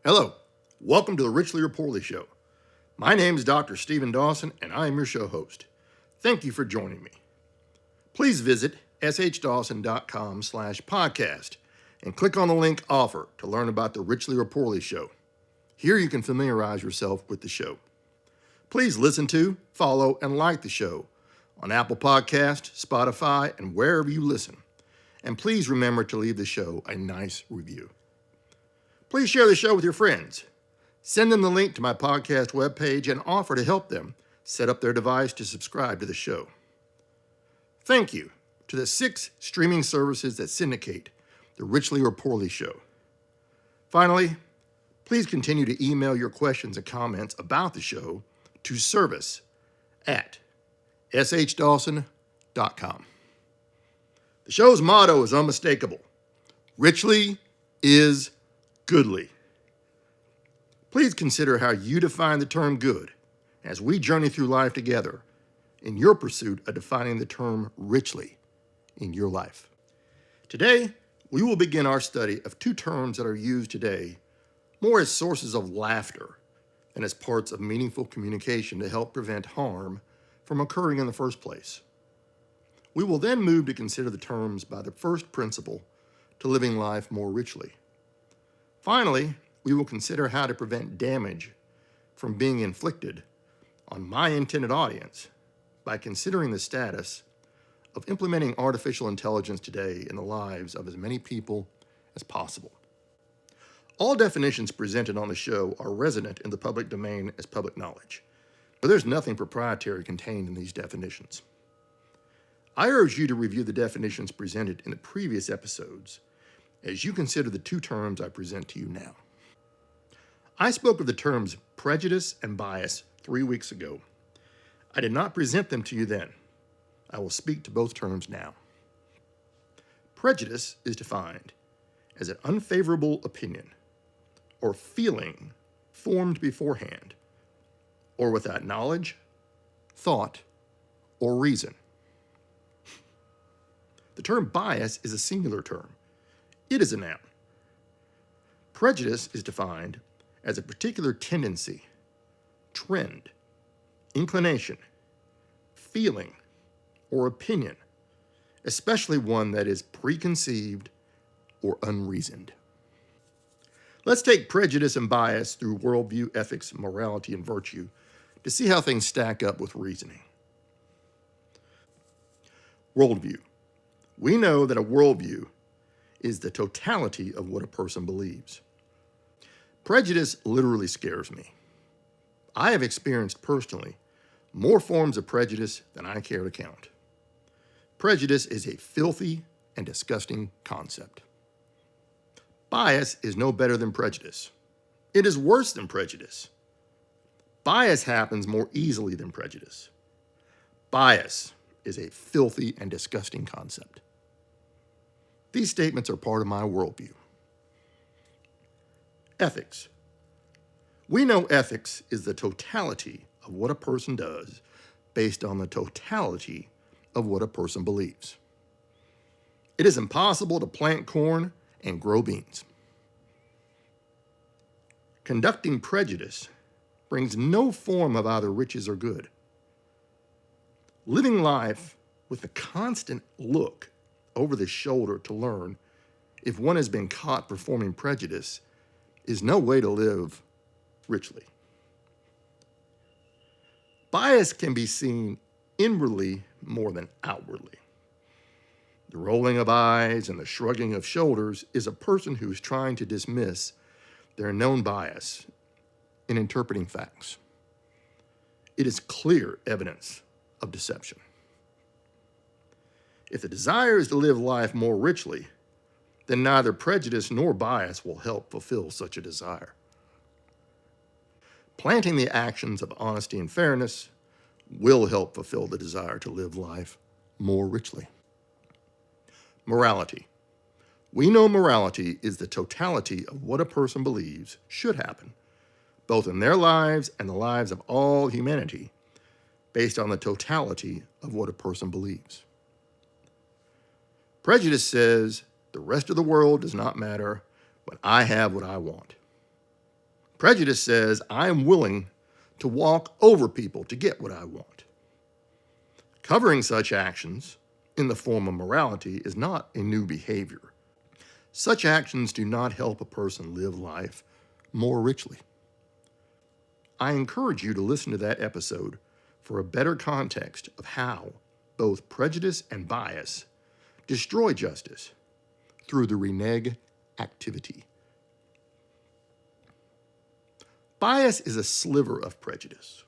Hello, welcome to the Richly or Poorly Show. My name is Dr. Stephen Dawson, and I am your show host. Thank you for joining me. Please visit shdawson.com/podcast and click on the link Offer to learn about the Richly or Poorly Show. Here you can familiarize yourself with the show. Please listen to, follow, and like the show on Apple Podcast, Spotify, and wherever you listen. And please remember to leave the show a nice review. Please share the show with your friends. Send them the link to my podcast webpage and offer to help them set up their device to subscribe to the show. Thank you to the 6 streaming services that syndicate the Richly or Poorly Show. Finally, please continue to email your questions and comments about the show to service@shdawson.com. The show's motto is unmistakable. Richly is goodly. Please consider how you define the term good as we journey through life together in your pursuit of defining the term richly in your life. Today, we will begin our study of 2 terms that are used today more as sources of laughter than as parts of meaningful communication to help prevent harm from occurring in the first place. We will then move to consider the terms by the first principle to living life more richly. Finally, we will consider how to prevent damage from being inflicted on my intended audience by considering the status of implementing artificial intelligence today in the lives of as many people as possible. All definitions presented on the show are resident in the public domain as public knowledge, but there's nothing proprietary contained in these definitions. I urge you to review the definitions presented in the previous episodes as you consider the 2 terms I present to you now. I spoke of the terms prejudice and bias 3 weeks ago. I did not present them to you then. I will speak to both terms now. Prejudice is defined as an unfavorable opinion or feeling formed beforehand or without knowledge, thought, or reason. The term bias is a singular term. It is a noun. Prejudice is defined as a particular tendency, trend, inclination, feeling, or opinion, especially one that is preconceived or unreasoned. Let's take prejudice and bias through worldview, ethics, morality, and virtue to see how things stack up with reasoning. Worldview. We know that a worldview is the totality of what a person believes. Prejudice literally scares me. I have experienced personally more forms of prejudice than I care to count. Prejudice is a filthy and disgusting concept. Bias is no better than prejudice. It is worse than prejudice. Bias happens more easily than prejudice. Bias is a filthy and disgusting concept. These statements are part of my worldview. Ethics. We know ethics is the totality of what a person does based on the totality of what a person believes. It is impossible to plant corn and grow beans. Conducting prejudice brings no form of either riches or good. Living life with a constant look over the shoulder to learn if one has been caught performing prejudice is no way to live richly. Bias can be seen inwardly more than outwardly. The rolling of eyes and the shrugging of shoulders is a person who is trying to dismiss their known bias in interpreting facts. It is clear evidence of deception. If the desire is to live life more richly, then neither prejudice nor bias will help fulfill such a desire. Planting the actions of honesty and fairness will help fulfill the desire to live life more richly. Morality. We know morality is the totality of what a person believes should happen, both in their lives and the lives of all humanity, based on the totality of what a person believes. Prejudice says the rest of the world does not matter when I have what I want. Prejudice says I am willing to walk over people to get what I want. Covering such actions in the form of morality is not a new behavior. Such actions do not help a person live life more richly. I encourage you to listen to that episode for a better context of how both prejudice and bias destroy justice through the renege activity. Bias is a sliver of prejudice,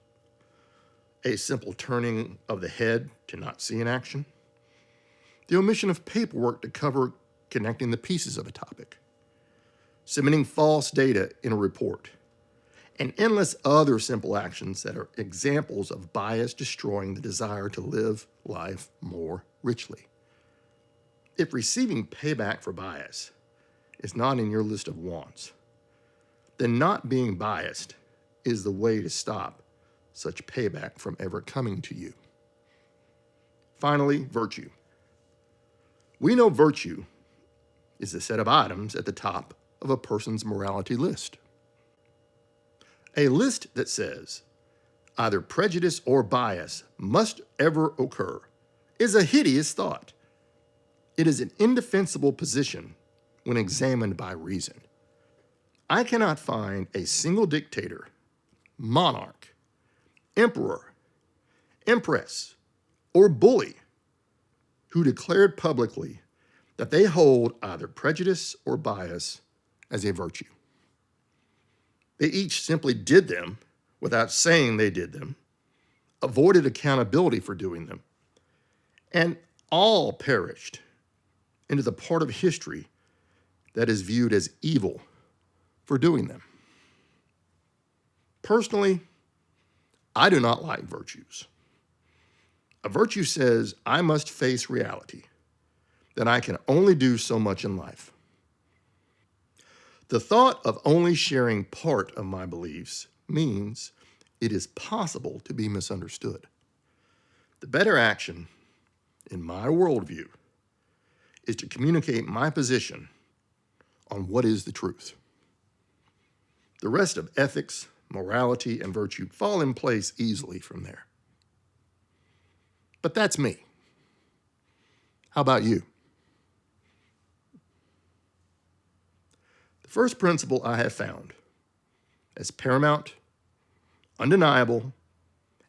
a simple turning of the head to not see an action, the omission of paperwork to cover connecting the pieces of a topic, submitting false data in a report, and endless other simple actions that are examples of bias destroying the desire to live life more richly. If receiving payback for bias is not in your list of wants, then not being biased is the way to stop such payback from ever coming to you. Finally, virtue. We know virtue is the set of items at the top of a person's morality list. A list that says either prejudice or bias must ever occur is a hideous thought. It is an indefensible position when examined by reason. I cannot find a single dictator, monarch, emperor, empress, or bully who declared publicly that they hold either prejudice or bias as a virtue. They each simply did them without saying they did them, avoided accountability for doing them, and all perished into the part of history that is viewed as evil for doing them. Personally, I do not like virtues. A virtue says I must face reality, that I can only do so much in life. The thought of only sharing part of my beliefs means it is possible to be misunderstood. The better action, in my worldview, is to communicate my position on what is the truth. The rest of ethics, morality, and virtue fall in place easily from there. But that's me. How about you? The first principle I have found as paramount, undeniable,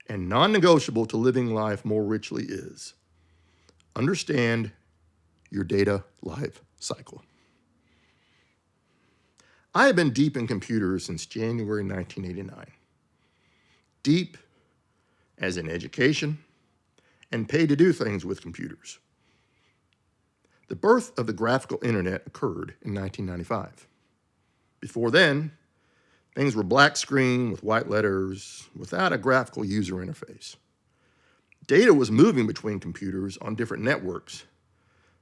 and non-negotiable to living life more richly is understand your data life cycle. I have been deep in computers since January 1989. Deep as in education and paid to do things with computers. The birth of the graphical internet occurred in 1995. Before then, things were black screen with white letters without a graphical user interface. Data was moving between computers on different networks,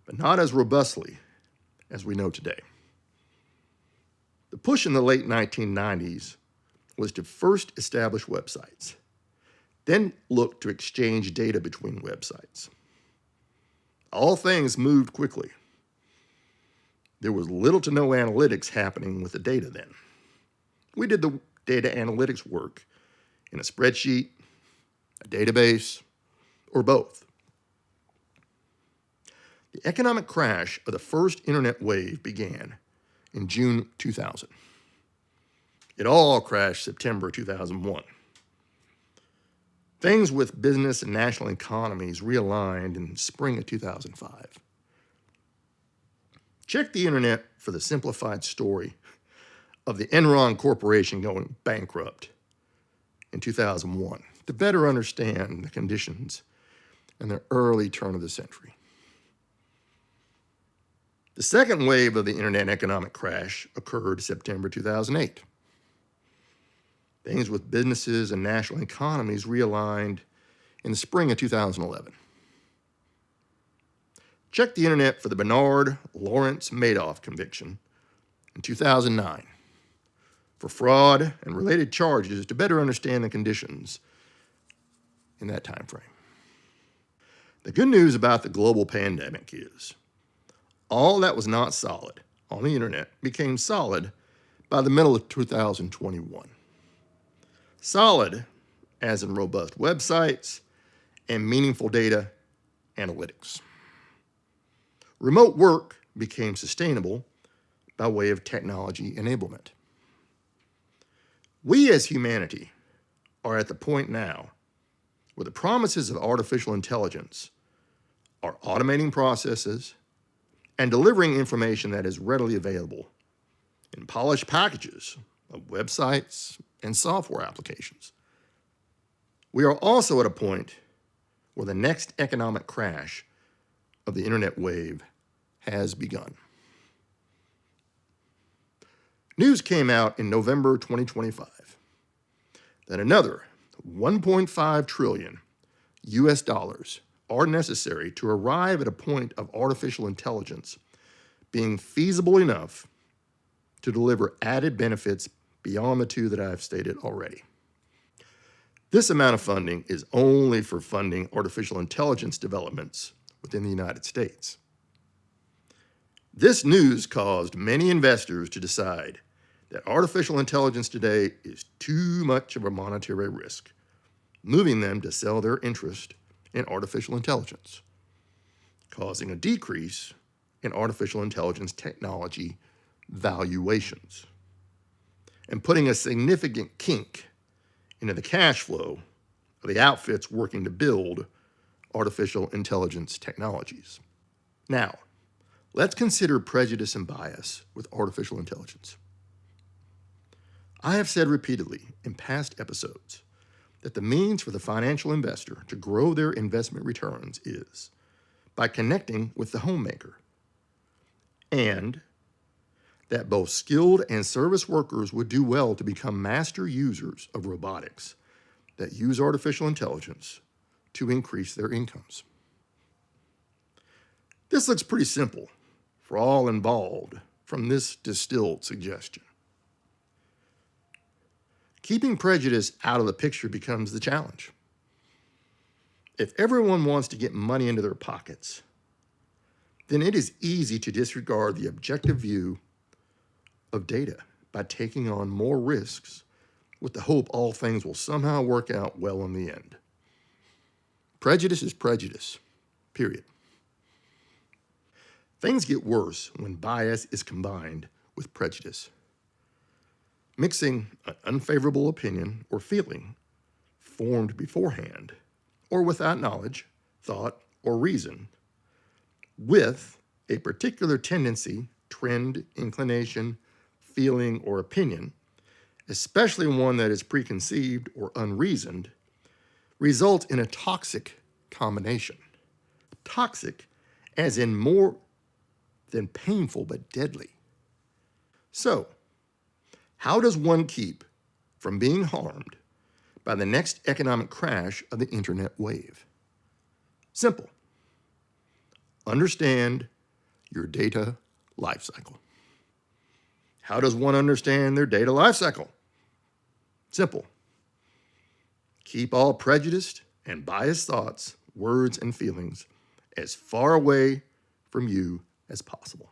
but not as robustly as we know today. The push in the late 1990s was to first establish websites, then look to exchange data between websites. All things moved quickly. There was little to no analytics happening with the data then. We did the data analytics work in a spreadsheet, a database, or both. The economic crash of the first internet wave began in June 2000. It all crashed September 2001. Things with business and national economies realigned in spring of 2005. Check the internet for the simplified story of the Enron Corporation going bankrupt in 2001 to better understand the conditions in the early turn of the century. The second wave of the internet economic crash occurred September 2008. Things with businesses and national economies realigned in the spring of 2011. Check the internet for the Bernard Lawrence Madoff conviction in 2009 for fraud and related charges to better understand the conditions in that time frame. The good news about the global pandemic is all that was not solid on the internet became solid by the middle of 2021. Solid, as in robust websites and meaningful data analytics. Remote work became sustainable by way of technology enablement. We as humanity are at the point now where the promises of artificial intelligence are automating processes and delivering information that is readily available in polished packages of websites and software applications. We are also at a point where the next economic crash of the internet wave has begun. News came out in November 2025 that another 1.5 trillion US dollars are necessary to arrive at a point of artificial intelligence being feasible enough to deliver added benefits beyond the two that I've stated already. This amount of funding is only for funding artificial intelligence developments within the United States. This news caused many investors to decide that artificial intelligence today is too much of a monetary risk, moving them to sell their interest in artificial intelligence, causing a decrease in artificial intelligence technology valuations, and putting a significant kink into the cash flow of the outfits working to build artificial intelligence technologies. Now, let's consider prejudice and bias with artificial intelligence. I have said repeatedly in past episodes that the means for the financial investor to grow their investment returns is by connecting with the homemaker, and that both skilled and service workers would do well to become master users of robotics that use artificial intelligence to increase their incomes. This looks pretty simple for all involved from this distilled suggestion. Keeping prejudice out of the picture becomes the challenge. If everyone wants to get money into their pockets, then it is easy to disregard the objective view of data by taking on more risks with the hope all things will somehow work out well in the end. Prejudice is prejudice, period. Things get worse when bias is combined with prejudice. Mixing an unfavorable opinion or feeling formed beforehand or without knowledge, thought, or reason with a particular tendency, trend, inclination, feeling, or opinion, especially one that is preconceived or unreasoned, results in a toxic combination. Toxic as in more than painful but deadly. So, how does one keep from being harmed by the next economic crash of the internet wave? Simple. Understand your data lifecycle. How does one understand their data lifecycle? Simple. Keep all prejudiced and biased thoughts, words, and feelings as far away from you as possible.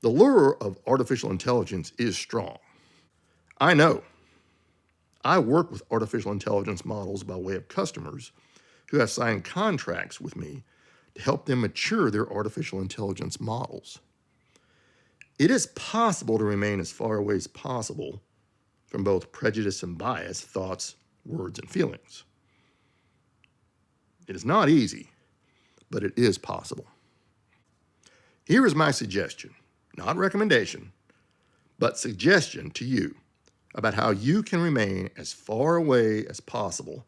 The lure of artificial intelligence is strong. I know. I work with artificial intelligence models by way of customers who have signed contracts with me to help them mature their artificial intelligence models. It is possible to remain as far away as possible from both prejudice and bias, thoughts, words, and feelings. It is not easy, but it is possible. Here is my suggestion, not recommendation, but suggestion to you about how you can remain as far away as possible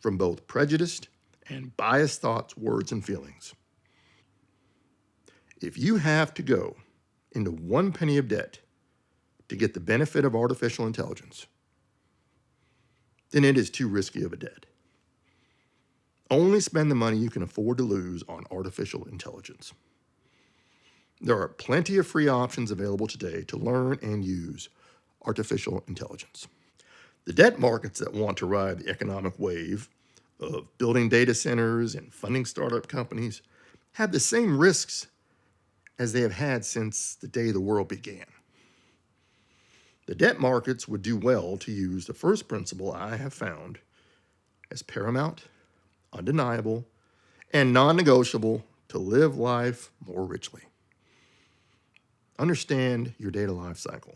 from both prejudiced and biased thoughts, words, and feelings. If you have to go into one penny of debt to get the benefit of artificial intelligence, then it is too risky of a debt. Only spend the money you can afford to lose on artificial intelligence. There are plenty of free options available today to learn and use artificial intelligence. The debt markets that want to ride the economic wave of building data centers and funding startup companies have the same risks as they have had since the day the world began. The debt markets would do well to use the first principle I have found as paramount, undeniable, and non-negotiable to live life more richly. Understand your data life cycle.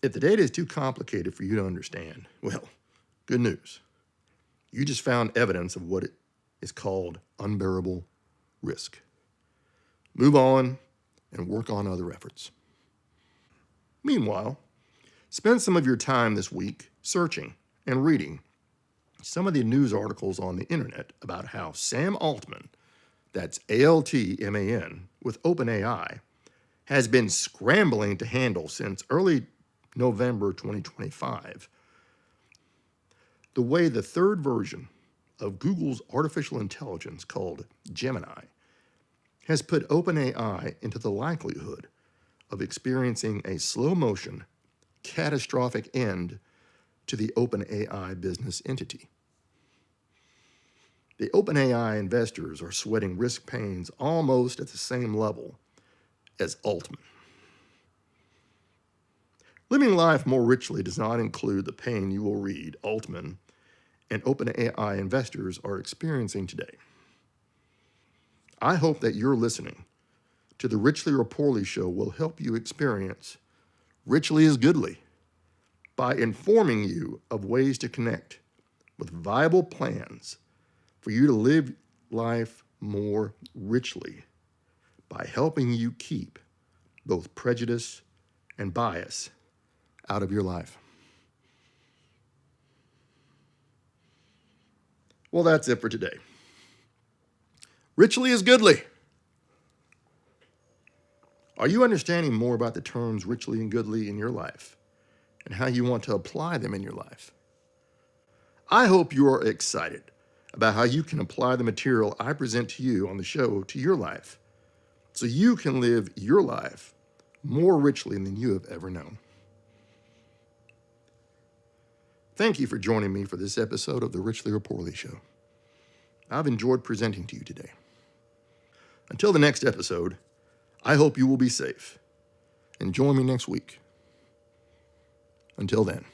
If the data is too complicated for you to understand, well, good news. You just found evidence of what is called unbearable risk. Move on and work on other efforts. Meanwhile, spend some of your time this week searching and reading some of the news articles on the internet about how Sam Altman, that's Altman, with OpenAI, has been scrambling to handle since early November 2025 the way the third version of Google's artificial intelligence called Gemini has put OpenAI into the likelihood of experiencing a slow-motion, catastrophic end to the OpenAI business entity. The OpenAI investors are sweating risk pains almost at the same level as Altman. Living life more richly does not include the pain you will read Altman and OpenAI investors are experiencing today. I hope that your listening to the Richly or Poorly show will help you experience Richly is Goodly by informing you of ways to connect with viable plans for you to live life more richly by helping you keep both prejudice and bias out of your life. Well, that's it for today. Richly is Goodly. Are you understanding more about the terms richly and goodly in your life and how you want to apply them in your life? I hope you are excited about how you can apply the material I present to you on the show to your life so you can live your life more richly than you have ever known. Thank you for joining me for this episode of the Richly or Poorly show. I've enjoyed presenting to you today. Until the next episode, I hope you will be safe and join me next week. Until then.